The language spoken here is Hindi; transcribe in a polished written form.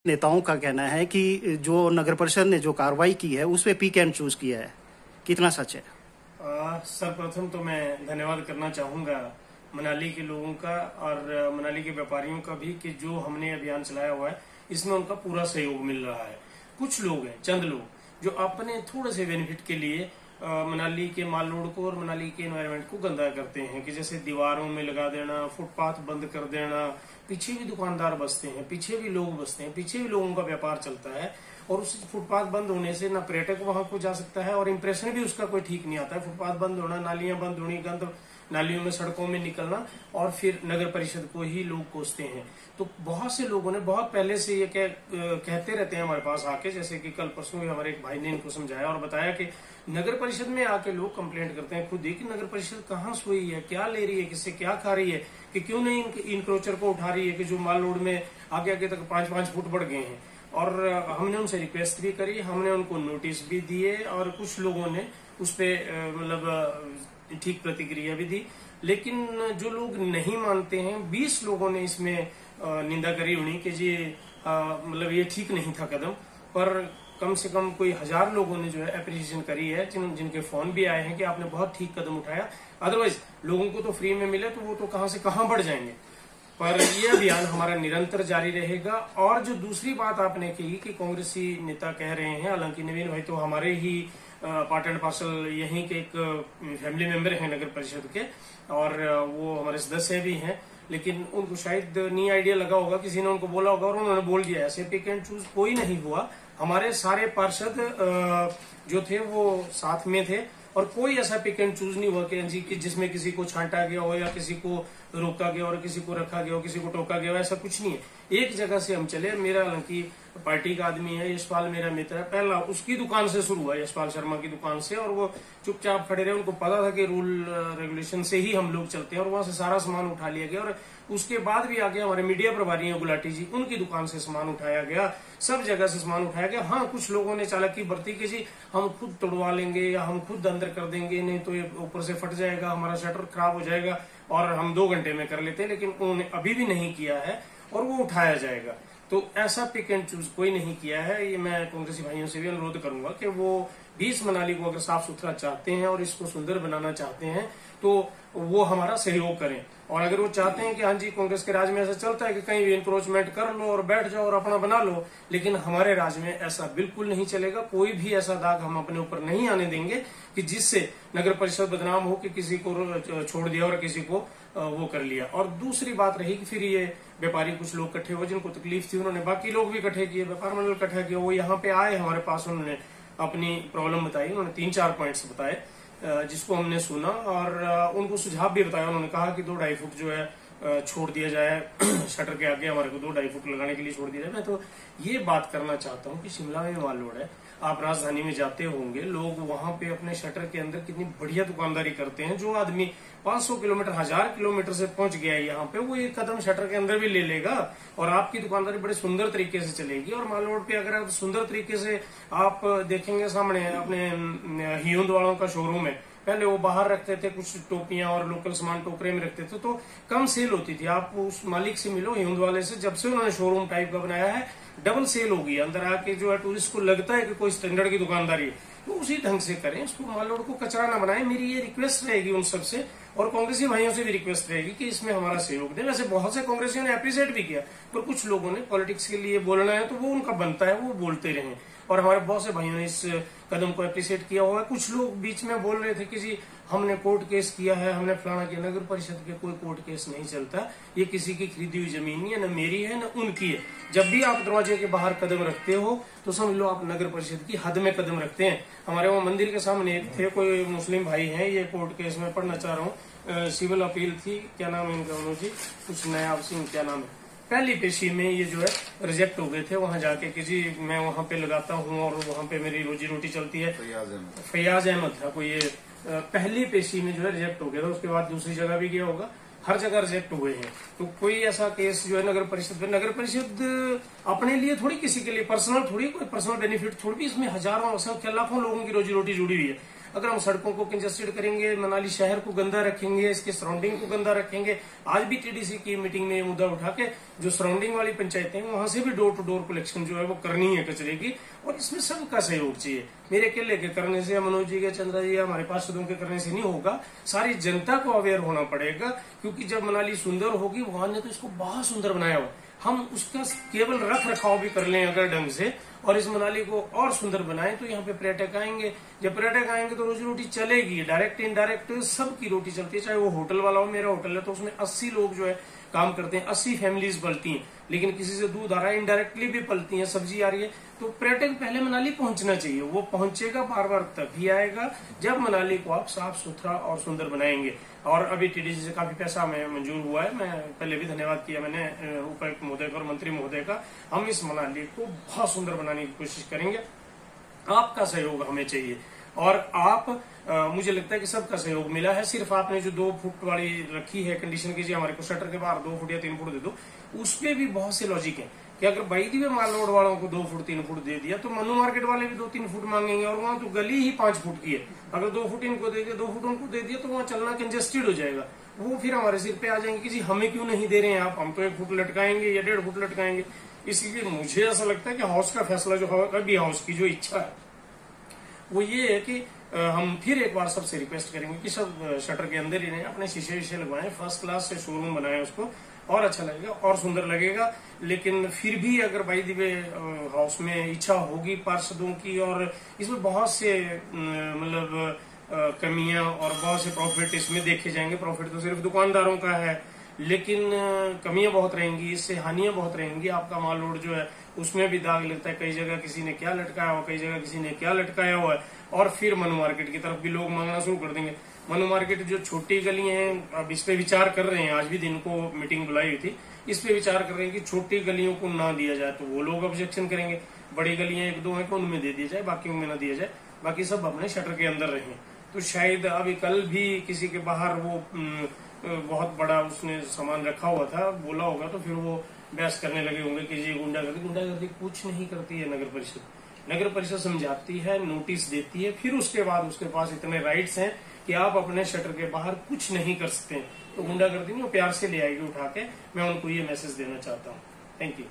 नेताओं का कहना है कि जो नगर परिषद ने जो कार्रवाई की है उस पे पिक एंड चूज किया है, कितना सच है? सर्वप्रथम तो मैं धन्यवाद करना चाहूंगा मनाली के लोगों का और मनाली के व्यापारियों का भी कि जो हमने अभियान चलाया हुआ है इसमें उनका पूरा सहयोग मिल रहा है। कुछ लोग हैं, चंद लोग जो अपने थोड़े से बेनिफिट के लिए मनाली के माल रोड को और मनाली के एनवायरनमेंट को गंदा करते हैं कि जैसे दीवारों में लगा देना, फुटपाथ बंद कर देना, पीछे भी दुकानदार बसते हैं, पीछे भी लोग बसते हैं, पीछे भी लोगों का व्यापार चलता है और उस फुटपाथ बंद होने से ना पर्यटक वहां को जा सकता है और इंप्रेशन भी उसका कोई ठीक नहीं आता है। फुटपाथ बंद होना, नालियां बंद होनी, गंद नालियों में सड़कों में निकलना और फिर नगर परिषद को ही लोग कोसते हैं। तो बहुत से लोगों ने बहुत पहले से ये कहते रहते हैं हमारे पास आके, जैसे कि कल परसों ही हमारे एक भाई ने इनको समझाया और बताया कि नगर परिषद में आके लोग कंप्लेंट करते हैं खुद ही कि नगर परिषद कहाँ सोई है, क्या ले रही है, किससे क्या खा रही है, कि क्यों नहीं इंक्रोचर को उठा रही है कि जो माल रोड में आगे आगे तक 5-5 फुट बढ़ गए हैं। और हमने उनसे रिक्वेस्ट भी करी, हमने उनको नोटिस भी दिए और कुछ लोगों ने उस पर मतलब ठीक प्रतिक्रिया भी दी। लेकिन जो लोग नहीं मानते हैं, 20 लोगों ने इसमें निंदा करी होनी कि जी मतलब ये ठीक नहीं था कदम, पर कम से कम कोई 1000 लोगों ने जो है अप्रिसिएशन करी है, जिनके फोन भी आए हैं कि आपने बहुत ठीक कदम उठाया। अदरवाइज लोगों को तो फ्री में मिले तो वो तो कहां से कहां बढ़ जाएंगे। पर यह अभियान हमारा निरंतर जारी रहेगा। और जो दूसरी बात आपने कही कि कांग्रेसी नेता कह रहे हैं, हालांकि नवीन भाई तो हमारे ही पार्ट एंड पार्सल यहीं के एक फैमिली मेंबर हैं नगर परिषद के और वो हमारे सदस्य भी हैं, लेकिन उनको शायद नहीं आइडिया लगा होगा, किसी ने उनको बोला होगा और उन्होंने बोल दिया। ऐसे पिक एंड चूज कोई नहीं हुआ। हमारे सारे पार्षद जो थे वो साथ में थे और कोई ऐसा पिक एंड चूज नहीं हुआ कि जिसमें किसी को छांटा गया हो या किसी को रोका गया और किसी को रखा गया हो, किसी को टोका गया हो, ऐसा कुछ नहीं है। एक जगह से हम चले। मेरा हालांकि पार्टी का आदमी है, यशपाल मेरा मित्र है, पहला उसकी दुकान से शुरू हुआ, यशपाल शर्मा की दुकान से, और वो चुपचाप खड़े रहे। उनको पता था कि रूल रेगुलेशन से ही हम लोग चलते हैं और वहां से सारा सामान उठा लिया गया। और उसके बाद भी आगे हमारे मीडिया प्रभारी हैं गुलाटी जी, उनकी दुकान से सामान उठाया गया, सब जगह से सामान उठाया गया। हाँ, कुछ लोगों ने चालाकी बरती कि जी हम खुद तोड़वा लेंगे या हम खुद अंदर कर देंगे, नहीं तो ये ऊपर से फट जाएगा, हमारा शटर खराब हो जाएगा और हम 2 घंटे में कर लेते हैं, लेकिन उन्होंने अभी भी नहीं किया है और वो उठाया जाएगा। तो ऐसा पिक एंड चूज कोई नहीं किया है। ये मैं कांग्रेसी भाइयों से भी अनुरोध करूंगा कि वो 20 मनाली को अगर साफ सुथरा चाहते हैं और इसको सुंदर बनाना चाहते हैं तो वो हमारा सहयोग करें। और अगर वो चाहते हैं कि हाँ जी कांग्रेस के राज में ऐसा चलता है कि कहीं भी इंक्रोचमेंट कर लो और बैठ जाओ और अपना बना लो, लेकिन हमारे राज में ऐसा बिल्कुल नहीं चलेगा। कोई भी ऐसा दाग हम अपने ऊपर नहीं आने देंगे कि जिससे नगर परिषद बदनाम हो कि किसी को छोड़ दिया और किसी को वो कर लिया। और दूसरी बात रही कि फिर ये व्यापारी कुछ लोग इकट्ठे हुए जिनको तकलीफ थी, उन्होंने बाकी लोग भी इकट्ठे किए, व्यापार मंडल इकट्ठा किया, वो यहाँ पे आए हमारे पास, उन्होंने अपनी प्रॉब्लम बताई, उन्होंने 3-4 पॉइंट्स बताए जिसको हमने सुना और उनको सुझाव भी बताया। उन्होंने कहा कि 2-2.5 फुट जो है छोड़ दिया जाए शटर के आगे, हमारे को 2-2.5 फुट लगाने के लिए छोड़ दिया जाए। मैं तो ये बात करना चाहता हूँ कि शिमला में माल रोड है, आप राजधानी में जाते होंगे, लोग वहां पे अपने शटर के अंदर कितनी बढ़िया दुकानदारी करते हैं। जो आदमी 500 किलोमीटर 1000 किलोमीटर से पहुंच गया है यहाँ पे, वो एक कदम शटर के अंदर भी ले लेगा और आपकी दुकानदारी बड़े सुंदर तरीके से चलेगी। और माल रोड पे अगर आप सुंदर तरीके से आप देखेंगे, सामने अपने हियुंद वालों का शोरूम है, पहले वो बाहर रखते थे कुछ टोपियां और लोकल सामान टोकरे में रखते थे तो कम सेल होती थी। आप उस मालिक से मिलो हिंद वाले से, जब से उन्होंने शोरूम टाइप का बनाया है डबल सेल होगी। अंदर आके जो है टूरिस्ट को लगता है कि कोई स्टैंडर्ड की दुकानदारी है, तो उसी ढंग से करें, उसको माल रोड को कचरा ना बनाए। मेरी ये रिक्वेस्ट रहेगी उन सबसे और कांग्रेसी भाइयों से भी रिक्वेस्ट रहेगी कि इसमें हमारा सहयोग दें। वैसे बहुत से कांग्रेसियों ने अप्रिशिएट भी किया, पर कुछ लोगों ने पॉलिटिक्स के लिए बोलना है तो वो उनका बनता है, वो बोलते रहे और हमारे बहुत से भाइयों ने इस कदम को अप्रिशिएट किया हुआ है। कुछ लोग बीच में बोल रहे थे कि जी हमने कोर्ट केस किया है, हमने फलाना किया। नगर परिषद के कोई कोर्ट केस नहीं चलता, ये किसी की खरीदी हुई जमीन नहीं है, न मेरी है न उनकी है। जब भी आप दरवाजे के बाहर कदम रखते हो तो समझ लो आप नगर परिषद की हद में कदम रखते हैं। हमारे वहाँ मंदिर के सामने थे, कोई मुस्लिम भाई हैं, ये कोर्ट केस में पढ़ना चाह रहा हूँ, सिविल अपील थी, क्या नाम है इनका, उन्होंने कुछ नया सिंह क्या नाम है, पहली पेशी में ये जो है रिजेक्ट हो गए थे वहां जाके कि जी मैं वहां पे लगाता हूँ और वहां पे मेरी रोजी रोटी चलती है। फैयाज अहमद था कोई, ये पहली पेशी में जो है रिजेक्ट हो गया था, उसके बाद दूसरी जगह भी गया होगा, हर जगह रिजेक्ट हुए हैं। तो कोई ऐसा केस जो है नगर परिषद अपने लिए थोड़ी, किसी के लिए पर्सनल थोड़ी, कोई पर्सनल बेनिफिट थोड़ी, इसमें हजारों लाखों लोगों की रोजी रोटी जुड़ी हुई है। अगर हम सड़कों को कंजेस्टेड करेंगे, मनाली शहर को गंदा रखेंगे, इसके सराउंडिंग को गंदा रखेंगे। आज भी टीडीसी की मीटिंग में ये मुद्दा उठा के जो सराउंडिंग वाली पंचायतें हैं वहां से भी डोर टू डोर कलेक्शन जो है वो करनी है कचरे की, और इसमें सबका सहयोग चाहिए। मेरे अकेले के करने से, मनोज जी के, चंद्रा जी, हमारे पार्षदों के करने से नहीं होगा, सारी जनता को अवेयर होना पड़ेगा। क्योंकि जब मनाली सुंदर होगी, भगवान ने तो इसको बहुत सुंदर बनाया हुआ, हम उसका केवल रख रखाव भी कर लें अगर ढंग से, और इस मनाली को और सुंदर बनाएं, तो यहाँ पे पर्यटक आएंगे। जब पर्यटक आएंगे तो रोजी रोटी चलेगी, डायरेक्ट इनडायरेक्ट सबकी रोटी चलती है। चाहे वो होटल वाला हो, मेरा होटल है तो उसमें 80 लोग जो है काम करते हैं, 80 फैमिलीज पलती हैं, लेकिन किसी से दूध आ रहा है, इनडायरेक्टली भी पलती है, सब्जी आ रही है। तो पर्यटक पहले मनाली पहुंचना चाहिए, वो पहुंचेगा बार बार तभी आएगा जब मनाली को आप साफ सुथरा और सुंदर बनाएंगे। और अभी टीडीसी से काफी पैसा हमें मंजूर हुआ है, मैं पहले भी धन्यवाद किया मैंने उपायुक्त महोदय का और मंत्री महोदय का। हम इस मनाली को बहुत सुंदर बनाने की कोशिश करेंगे, आपका सहयोग हमें चाहिए। और आप मुझे लगता है कि सबका सहयोग मिला है। सिर्फ आपने जो 2 फुट वाली रखी है कंडीशन की, जी हमारे को शटर के बाहर 2 फुट या 3 फुट दे दो, उसपे भी बहुत से लॉजिक है कि अगर बाईदी में माल रोड वालों को 2 फुट 3 फुट दे दिया तो मनु मार्केट वाले भी 2-3 फुट मांगेंगे, और वहां तो गली ही 5 फुट की है। अगर 2 फुट इनको दे दिया, 2 फुट उनको दे दिया, तो वहां चलना कंजेस्टेड हो जाएगा। वो फिर हमारे सिर पे आ जाएंगे कि जी हमें क्यों नहीं दे रहे हैं आप, हम तो 1 फुट लटकाएंगे या 1.5 फुट लटकाएंगे। इसलिए मुझे ऐसा लगता है कि हाउस का फैसला जो है, अभी हाउस की जो इच्छा है वो ये है कि हम फिर एक बार सबसे रिक्वेस्ट करेंगे कि सब शटर के अंदर ही रहें, अपने शीशे विशे लगवाएं, फर्स्ट क्लास से शोरूम बनाएं, उसको और अच्छा लगेगा और सुंदर लगेगा। लेकिन फिर भी अगर बाई द वे हाउस में इच्छा होगी पार्षदों की, और इसमें बहुत से मतलब कमियां और बहुत से प्रॉफिट इसमें देखे जाएंगे। प्रॉफिट तो सिर्फ दुकानदारों का है, लेकिन कमियां बहुत रहेंगी, इससे हानियां बहुत रहेंगी। आपका माल रोड जो है उसमें भी दाग लगता है, कई जगह किसी ने क्या लटकाया हुआ, कई जगह किसी ने क्या लटकाया हुआ है। और फिर मनु मार्केट की तरफ भी लोग मांगना शुरू कर देंगे। मनु मार्केट जो छोटी गली हैं, अब इस पे विचार कर रहे हैं, आज भी दिन को मीटिंग बुलाई हुई थी, इस पे विचार कर रहे हैं कि छोटी गलियों को ना दिया जाए, तो वो लोग ऑब्जेक्शन करेंगे। बड़ी गलियां 1-2 हैं तो उनमें दे दिया जाए, बाकी में ना दिया जाए, बाकी सब अपने शटर के अंदर रहें। तो शायद अभी कल भी किसी के बाहर वो बहुत बड़ा उसने सामान रखा हुआ था, बोला होगा, तो फिर वो बहस करने लगे होंगे कि जी गुंडागर्दी कुछ नहीं करती है नगर परिषद। नगर परिषद समझाती है, नोटिस देती है, फिर उसके बाद उसके पास इतने राइट्स हैं कि आप अपने शटर के बाहर कुछ नहीं कर सकते। तो गुंडागर्दी नहीं, वो प्यार से ले आएगी उठा के। मैं उनको ये मैसेज देना चाहता हूँ। Thank you.